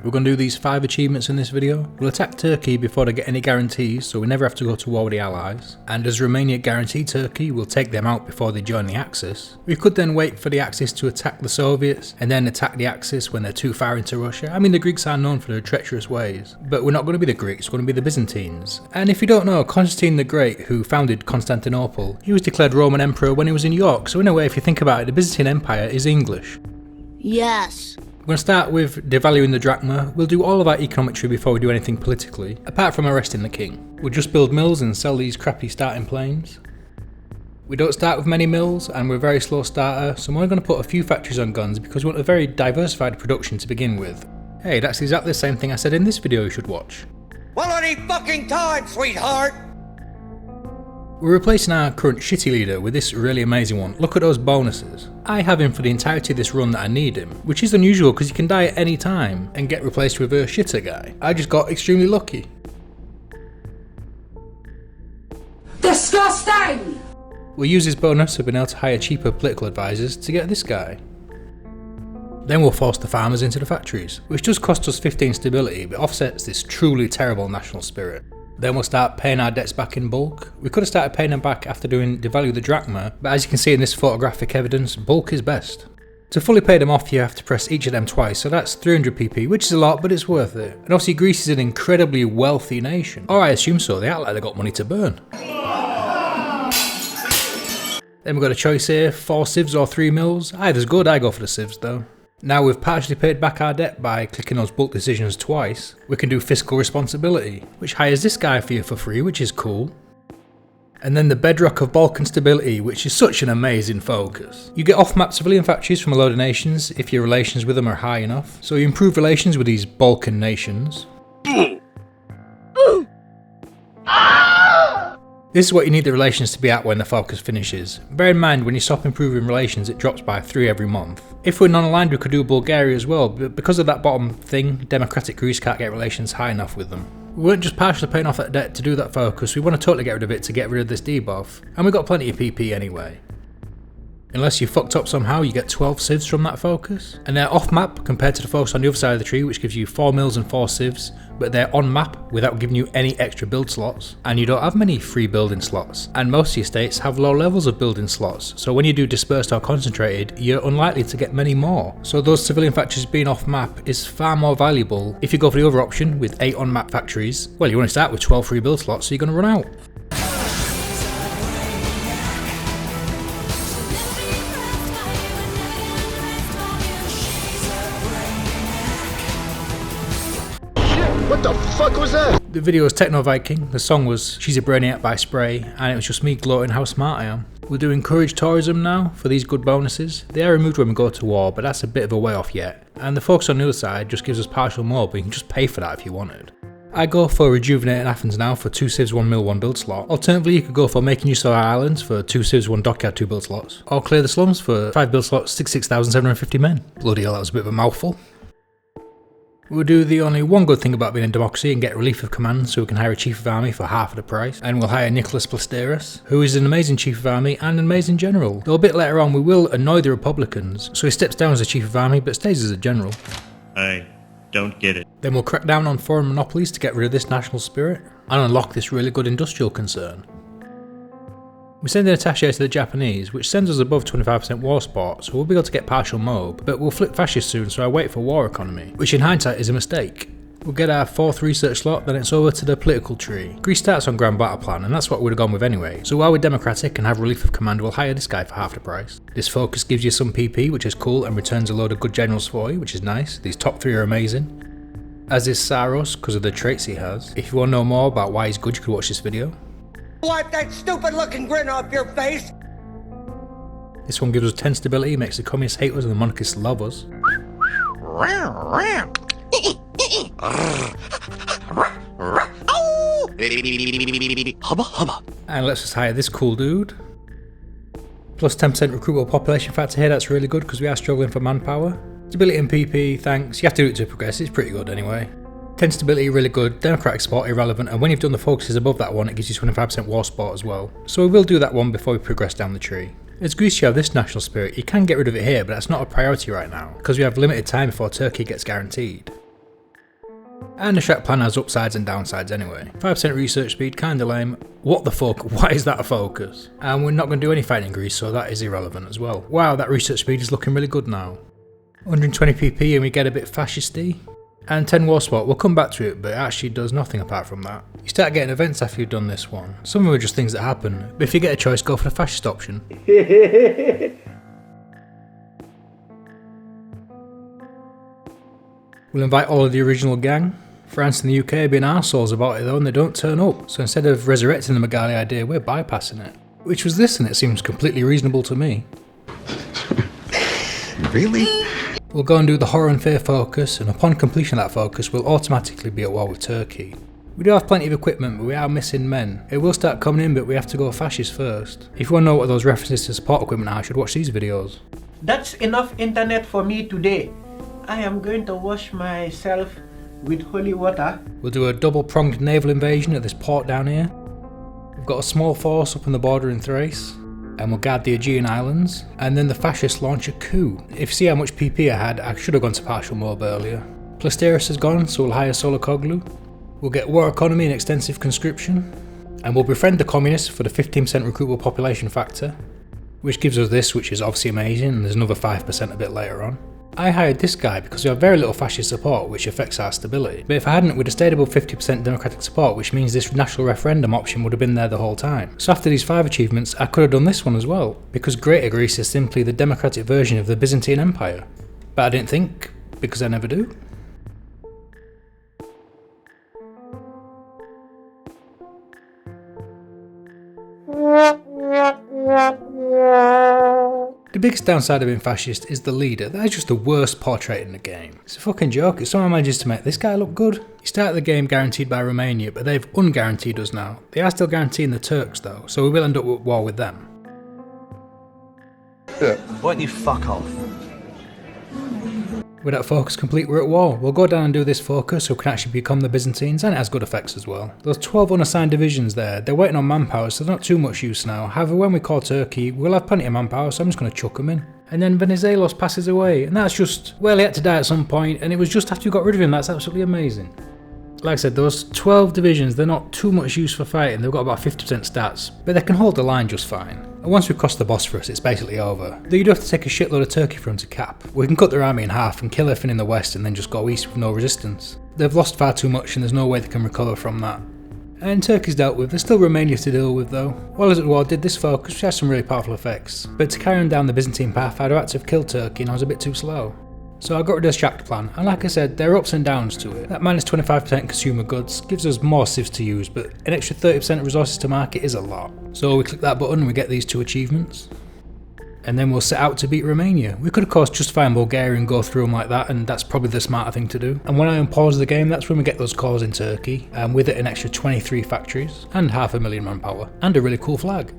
We're going to do these 5 achievements in this video. We'll attack Turkey before they get any guarantees, so we never have to go to war with the Allies. And as Romania guaranteed Turkey, we'll take them out before they join the Axis. We could then wait for the Axis to attack the Soviets, and then attack the Axis when they're too far into Russia. I mean, the Greeks are known for their treacherous ways, but we're not going to be the Greeks, we're going to be the Byzantines. And if you don't know, Constantine the Great, who founded Constantinople, he was declared Roman Emperor when he was in York, so in a way, if you think about it, the Byzantine Empire is English. Yes. We're going to start with devaluing the drachma. We'll do all of our econometry before we do anything politically, apart from arresting the king. We'll just build mills and sell these crappy starting planes. We don't start with many mills and we're a very slow starter, so I'm only going to put a few factories on guns because we want a very diversified production to begin with. Hey, that's exactly the same thing I said in this video you should watch. Well, any fucking time, sweetheart! We're replacing our current shitty leader with this really amazing one. Look at those bonuses. I have him for the entirety of this run that I need him, which is unusual because he can die at any time and get replaced with a shitter guy. I just got extremely lucky. Disgusting! We'll use his bonus of being able to hire cheaper political advisors to get this guy. Then we'll force the farmers into the factories, which does cost us 15 stability but offsets this truly terrible national spirit. Then we'll start paying our debts back in bulk. We could have started paying them back after doing devalue the drachma, but as you can see in this photographic evidence, bulk is best. To fully pay them off you have to press each of them twice, so that's 300 PP, which is a lot but it's worth it. And obviously Greece is an incredibly wealthy nation. Or I assume so, they act like they got money to burn. Then we've got a choice here, 4 civs or 3 mills. Either's good, I go for the civs though. Now we've partially paid back our debt by clicking those bulk decisions twice, we can do fiscal responsibility, which hires this guy for you for free, which is cool. And then the bedrock of Balkan stability, which is such an amazing focus. You get off-map civilian factories from a load of nations if your relations with them are high enough, so you improve relations with these Balkan nations. This is what you need the relations to be at when the focus finishes. Bear in mind, when you stop improving relations, it drops by 3 every month. If we're non-aligned, we could do Bulgaria as well, but because of that bottom thing, democratic Greece can't get relations high enough with them. We weren't just partially paying off that debt to do that focus, we want to totally get rid of it to get rid of this debuff, and we've got plenty of PP anyway. Unless you fucked up somehow, you get 12 civs from that focus. And they're off map compared to the focus on the other side of the tree, which gives you 4 mills and 4 civs, but they're on map without giving you any extra build slots. And you don't have many free building slots. And most of your states have low levels of building slots, so when you do dispersed or concentrated, you're unlikely to get many more. So those civilian factories being off map is far more valuable. If you go for the other option with 8 on map factories, well, you want to start with 12 free build slots, so you're going to run out. What the fuck was that? The video was Techno Viking, the song was She's a Brainiac by Spray, and it was just me gloating how smart I am. We'll do encourage tourism now for these good bonuses. They are removed when we go to war, but that's a bit of a way off yet. And the focus on the other side just gives us partial more, but you can just pay for that if you wanted. I go for rejuvenating Athens now for 2 civs 1 mil 1 build slot. Alternatively, you could go for making use of our islands for 2 civs 1 dockyard 2 build slots. Or clear the slums for 5 build slots 66,750 men. Bloody hell, that was a bit of a mouthful. We'll do the only one good thing about being in democracy and get relief of command so we can hire a chief of army for half of the price. And we'll hire Nicholas Plasteras, who is an amazing chief of army and an amazing general. Though a bit later on we will annoy the Republicans, so he steps down as a chief of army but stays as a general. I don't get it. Then we'll crack down on foreign monopolies to get rid of this national spirit and unlock this really good industrial concern. We send an attaché to the Japanese, which sends us above 25% war support, so we'll be able to get partial mob, but we'll flip fascist soon, so I wait for war economy, which in hindsight is a mistake. We'll get our 4th research slot, then it's over to the political tree. Greece starts on Grand Battle Plan, and that's what we'd have gone with anyway, so while we're democratic and have relief of command, we'll hire this guy for half the price. This focus gives you some PP, which is cool, and returns a load of good generals for you, which is nice. These top 3 are amazing. As is Saros, because of the traits he has. If you want to know more about why he's good, you could watch this video. Wipe that stupid looking grin off your face! This one gives us 10 stability, makes the communists hate us and the monarchists love us. And let's just hire this cool dude. Plus 10% recruitable population factor here, that's really good because we are struggling for manpower. Stability and PP, thanks. You have to do it to progress, it's pretty good anyway. 10 stability really good, democratic support irrelevant, and when you've done the focuses above that one it gives you 25% war support as well. So we will do that one before we progress down the tree. As Greece you have this national spirit, you can get rid of it here but that's not a priority right now, because we have limited time before Turkey gets guaranteed. And the Shack plan has upsides and downsides anyway. 5% research speed, kinda lame. What the fuck, why is that a focus? And we're not going to do any fighting in Greece, so that is irrelevant as well. Wow, that research speed is looking really good now. 120 PP and we get a bit fascisty. And 10 war support, we'll come back to it, but it actually does nothing apart from that. You start getting events after you've done this one. Some of them are just things that happen, but if you get a choice, go for the fascist option. We'll invite all of the original gang. France and the UK have been arseholes about it though, and they don't turn up, so instead of resurrecting the Magali idea, we're bypassing it. Which was this, and it seems completely reasonable to me. Really? We'll go and do the horror and fear focus, and upon completion of that focus, we'll automatically be at war with Turkey. We do have plenty of equipment, but we are missing men. It will start coming in, but we have to go fascist first. If you want to know what those references to support equipment are, you should watch these videos. That's enough internet for me today. I am going to wash myself with holy water. We'll do a double-pronged naval invasion at this port down here. We've got a small force up on the border in Thrace, and we'll guard the Aegean Islands, and then the fascists launch a coup. If you see how much PP I had, I should have gone to partial mob earlier. Plasteris is gone, so we'll hire Solokoglu. We'll get war economy and extensive conscription, and we'll befriend the communists for the 15% recruitable population factor, which gives us this, which is obviously amazing, and there's another 5% a bit later on. I hired this guy because we have very little fascist support, which affects our stability. But if I hadn't, we'd have stayed above 50% democratic support, which means this national referendum option would have been there the whole time. So after these 5 achievements, I could have done this one as well, because Greater Greece is simply the democratic version of the Byzantine Empire. But I didn't think, because I never do. The biggest downside of being fascist is the leader. That is just the worst portrait in the game. It's a fucking joke. If someone manages to make this guy look good. You start the game guaranteed by Romania, but they've unguaranteed us now. They are still guaranteeing the Turks though, so we will end up at war with them. Why don't you fuck off? With that focus complete, we're at war. We'll go down and do this focus so we can actually become the Byzantines, and it has good effects as well. Those 12 unassigned divisions there, they're waiting on manpower, so they're not too much use now. However, when we call Turkey, we'll have plenty of manpower, so I'm just going to chuck them in. And then Venizelos passes away, and that's just, well, he had to die at some point, and it was just after you got rid of him. That's absolutely amazing. Like I said, those 12 divisions, they're not too much use for fighting. They've got about 50% stats, but they can hold the line just fine. And once we've crossed the Bosporus, it's basically over. Though you do have to take a shitload of Turkey for them to cap. We can cut their army in half and kill everything in the west and then just go east with no resistance. They've lost far too much and there's no way they can recover from that. And Turkey's dealt with. There's still Romania to deal with though. While I was at war, I did this focus, which has some really powerful effects. But to carry on down the Byzantine path, I'd have had to have killed Turkey and I was a bit too slow. So I got rid of the Shacked plan, and like I said, there are ups and downs to it. That minus 25% consumer goods gives us more civs to use, but an extra 30% resources to market is a lot. So we click that button and we get these 2 achievements. And then we'll set out to beat Romania. We could of course justify in Bulgaria and go through them like that, and that's probably the smarter thing to do. And when I unpause the game, that's when we get those cores in Turkey, and with it an extra 23 factories, and 500,000 manpower, and a really cool flag.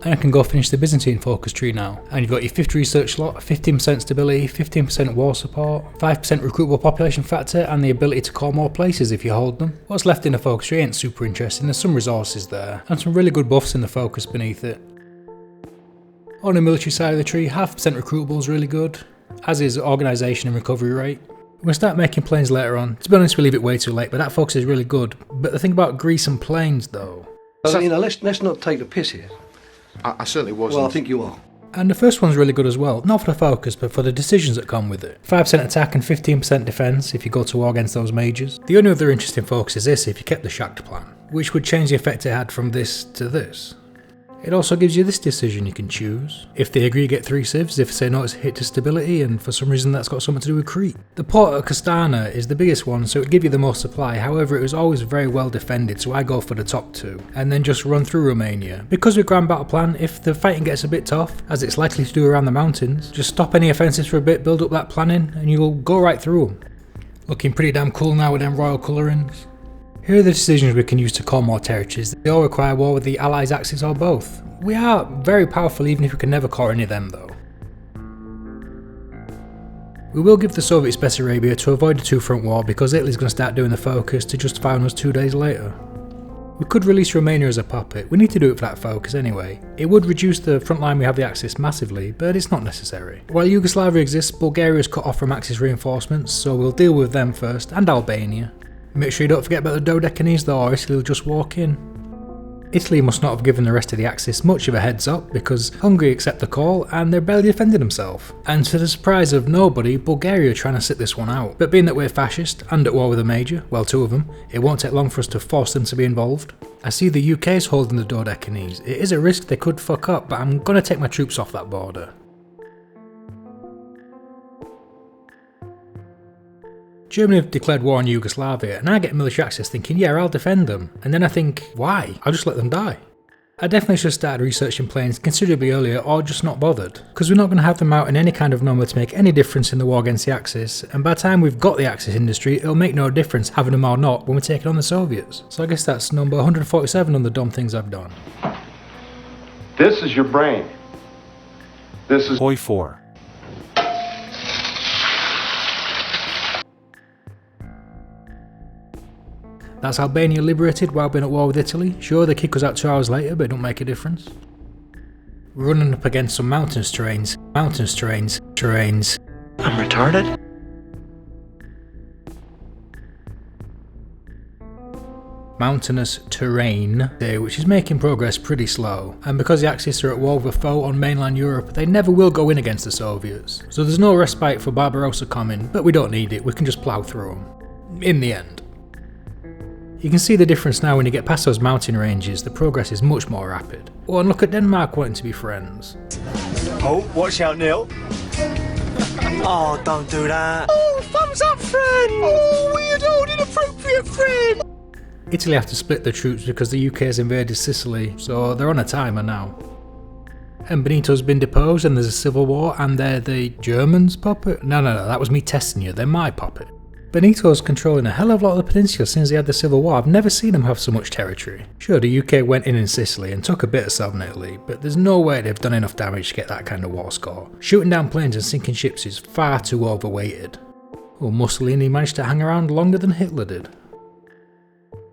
And I can go finish the Byzantine focus tree now. And you've got your 50 research slot, 15% stability, 15% war support, 5% recruitable population factor, and the ability to call more places if you hold them. What's left in the focus tree ain't super interesting. There's some resources there, and some really good buffs in the focus beneath it. On the military side of the tree, 0.5% recruitable is really good, as is organisation and recovery rate. We'll start making planes later on. To be honest, we leave it way too late, but that focus is really good. But the thing about Greece and planes though... So, let's not take the piss here. I certainly wasn't. Well, I think you are. And the first one's really good as well, not for the focus, but for the decisions that come with it. 5% attack and 15% defence if you go to war against those majors. The only other interesting focus is this if you kept the Shacked plan, which would change the effect it had from this to this. It also gives you this decision you can choose. If they agree, you get 3 civs. If they say no, it's a hit to stability, and for some reason that's got something to do with Crete. The port of Castana is the biggest one, so it would give you the most supply. However, it was always very well defended, so I go for the top 2, and then just run through Romania. Because with Grand Battle Plan, if the fighting gets a bit tough, as it's likely to do around the mountains, just stop any offensives for a bit, build up that planning, and you'll go right through them. Looking pretty damn cool now with them royal colourings. Here are the decisions we can use to call more territories. They all require war with the Allies, Axis or both. We are very powerful even if we can never core any of them though. We will give the Soviets Bessarabia to avoid a 2-front war because Italy's going to start doing the focus to justify on us 2 days later. We could release Romania as a puppet. We need to do it for that focus anyway. It would reduce the front line we have the Axis massively, but it's not necessary. While Yugoslavia exists, Bulgaria is cut off from Axis reinforcements, so we'll deal with them first, and Albania. Make sure you don't forget about the Dodecanese though, or Italy will just walk in. Italy must not have given the rest of the Axis much of a heads up because Hungary accept the call and they're barely defending themselves. And to the surprise of nobody, Bulgaria are trying to sit this one out. But being that we're fascist and at war with a major, well 2 of them, it won't take long for us to force them to be involved. I see the UK is holding the Dodecanese. It is a risk they could fuck up, but I'm gonna take my troops off that border. Germany have declared war on Yugoslavia, and I get military access thinking, yeah, I'll defend them. And then I think, why? I'll just let them die. I definitely should have started researching planes considerably earlier, or just not bothered. Because we're not going to have them out in any kind of number to make any difference in the war against the Axis, and by the time we've got the Axis industry, it'll make no difference having them or not when we're taking on the Soviets. So I guess that's number 147 on the dumb things I've done. This is your brain. This is HOI4. That's Albania liberated while being at war with Italy. Sure, they kick us out 2 hours later, but it don't make a difference. We're running up against some mountainous terrains. I'm retarded? Mountainous terrain, which is making progress pretty slow. And because the Axis are at war with a foe on mainland Europe, they never will go in against the Soviets. So there's no respite for Barbarossa coming, but we don't need it, we can just plough through them. In the end. You can see the difference now when you get past those mountain ranges, the progress is much more rapid. Oh, and look at Denmark wanting to be friends. Oh, watch out, Neil. Oh, don't do that. Oh, thumbs up, friend. Oh, weird old inappropriate friend. Italy have to split their troops because the UK has invaded Sicily, so they're on a timer now. And Benito's been deposed and there's a civil war and they're the Germans' puppet? No, that was me testing you, they're my puppet. Benito's controlling a hell of a lot of the peninsula since they had the Civil War. I've never seen him have so much territory. Sure, the UK went in Sicily and took a bit of southern Italy, but there's no way they've done enough damage to get that kind of war score. Shooting down planes and sinking ships is far too overweighted. Oh, Mussolini managed to hang around longer than Hitler did.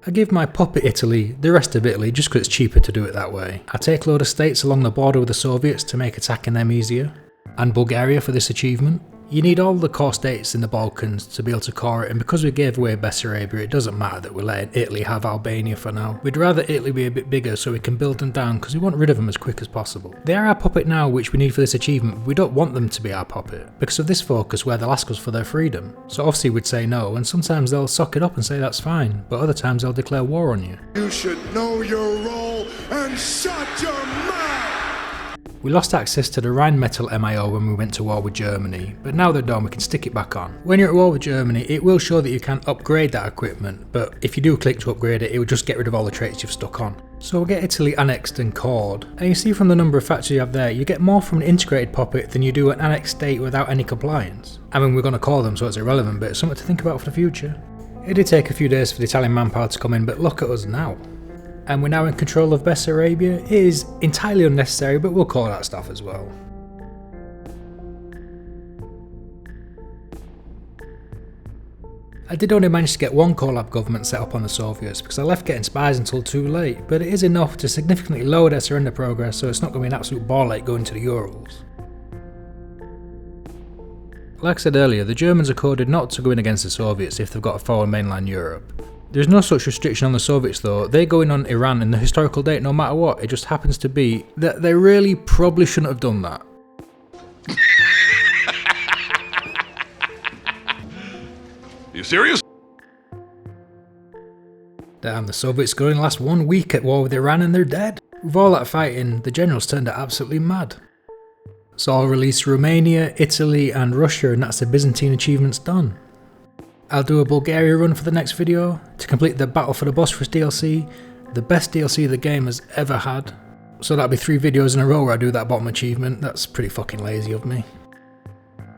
I give my puppet Italy the rest of Italy just because it's cheaper to do it that way. I take a load of states along the border with the Soviets to make attacking them easier. And Bulgaria for this achievement. You need all the core states in the Balkans to be able to core it, and because we gave away Bessarabia, it doesn't matter that we're letting Italy have Albania for now. We'd rather Italy be a bit bigger so we can build them down because we want rid of them as quick as possible. They are our puppet now, which we need for this achievement, but we don't want them to be our puppet because of this focus where they'll ask us for their freedom. So obviously we'd say no, and sometimes they'll suck it up and say that's fine, but other times they'll declare war on you. You should know your role and shut your mouth! We lost access to the Rheinmetall MIO when we went to war with Germany, but now they're done we can stick it back on. When you're at war with Germany, it will show that you can upgrade that equipment, but if you do click to upgrade it, it will just get rid of all the traits you've stuck on. So we'll get Italy annexed and cored, and you see from the number of factories you have there, you get more from an integrated puppet than you do an annexed state without any compliance. I mean, we're going to call them so it's irrelevant, but it's something to think about for the future. It did take a few days for the Italian manpower to come in, but look at us now. And we're now in control of Bessarabia. It is entirely unnecessary, but we'll call that stuff as well. I did only manage to get one collab government set up on the Soviets because I left getting spies until too late, but it is enough to significantly lower their surrender progress, so it's not going to be an absolute ball ache going to the Urals. Like I said earlier, the Germans are coded not to go in against the Soviets if they've got a foe in mainland Europe. There's no such restriction on the Soviets though, they go in on Iran in the historical date no matter what, it just happens to be that they really probably shouldn't have done that. You serious? Damn, the Soviets go in last 1 week at war with Iran and they're dead. With all that fighting, the generals turned out absolutely mad. So I'll release Romania, Italy and Russia and that's the Byzantine achievements done. I'll do a Bulgaria run for the next video to complete the Battle for the Bosporus DLC, the best DLC the game has ever had. So that'll be 3 videos in a row where I do that bottom achievement, that's pretty fucking lazy of me.